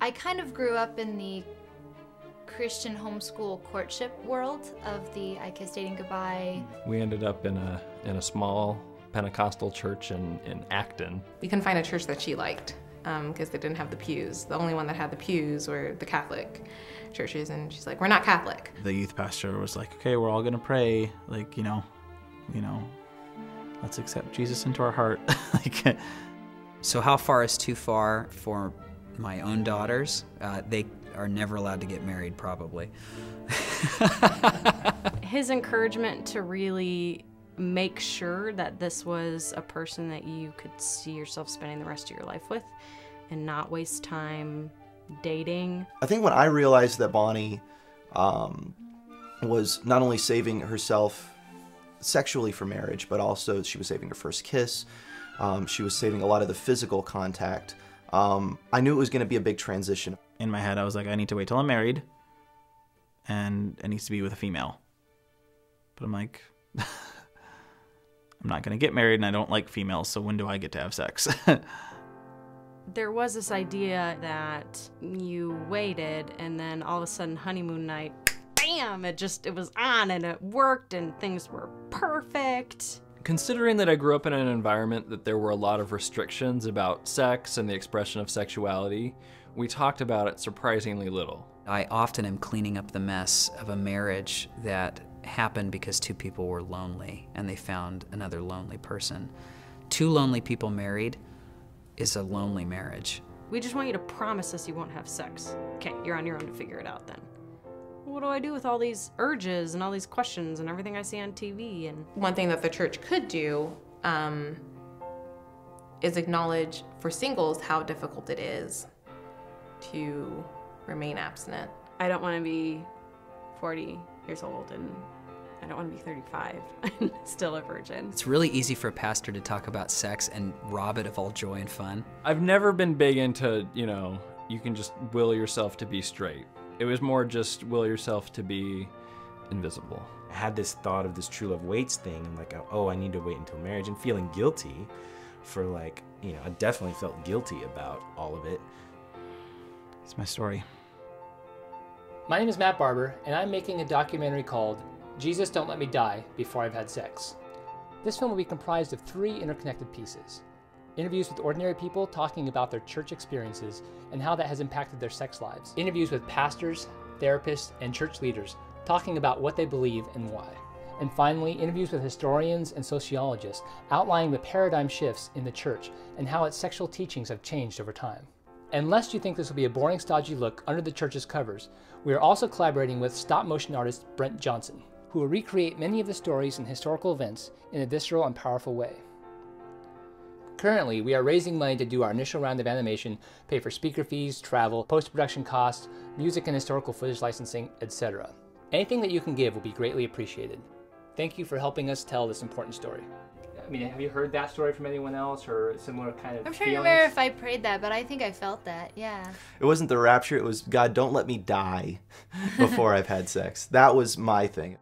I kind of grew up in the Christian homeschool courtship world of the I Kissed Dating Goodbye. We ended up in a small Pentecostal church in Acton. We couldn't find a church that she liked because they didn't have the pews. The only one that had the pews were the Catholic churches, and she's like, we're not Catholic. The youth pastor was like, okay, we're all gonna pray, like, you know, let's accept Jesus into our heart. Like, so how far is too far for my own daughters? They are never allowed to get married, probably. His encouragement to really make sure that this was a person that you could see yourself spending the rest of your life with and not waste time dating. I think when I realized that Bonnie was not only saving herself sexually for marriage, but also she was saving her first kiss. She was saving a lot of the physical contact. I knew it was going to be a big transition. in my head, I was like, I need to wait till I'm married, and it needs to be with a female. But I'm like, I'm not going to get married, and I don't like females, so when do I get to have sex? There was this idea that you waited, and then all of a sudden, honeymoon night, bam, it was on, and it worked, and things were perfect. Considering that I grew up in an environment that there were a lot of restrictions about sex and the expression of sexuality, we talked about it surprisingly little. I often am cleaning up the mess of a marriage that happened because two people were lonely and they found another lonely person. Two lonely people married is a lonely marriage. We just want you to promise us you won't have sex. Okay, you're on your own to figure it out then. What do I do with all these urges and all these questions and everything I see on TV? And one thing that the church could do is acknowledge for singles how difficult it is to remain abstinent. I don't want to be 40 years old, and I don't want to be 35 and still a virgin. It's really easy for a pastor to talk about sex and rob it of all joy and fun. I've never been big into, you can just will yourself to be straight. It was more just will yourself to be invisible. I had this thought of this true love waits thing, and like, oh, I need to wait until marriage, and feeling guilty for I definitely felt guilty about all of it. It's my story. My name is Matt Barber, and I'm making a documentary called Jesus Don't Let Me Die Before I've Had Sex. This film will be comprised of 3 interconnected pieces. Interviews with ordinary people talking about their church experiences and how that has impacted their sex lives. Interviews with pastors, therapists, and church leaders talking about what they believe and why. And finally, interviews with historians and sociologists outlining the paradigm shifts in the church and how its sexual teachings have changed over time. And lest you think this will be a boring, stodgy look under the church's covers, we are also collaborating with stop-motion artist Brent Johnson, who will recreate many of the stories and historical events in a visceral and powerful way. Currently, we are raising money to do our initial round of animation, pay for speaker fees, travel, post-production costs, music and historical footage licensing, etc. Anything that you can give will be greatly appreciated. Thank you for helping us tell this important story. I mean, have you heard that story from anyone else or similar kind of I'm trying feelings? to remember if I prayed that, but I think I felt that, yeah. It wasn't the rapture, it was, God, don't let me die before I've had sex. That was my thing.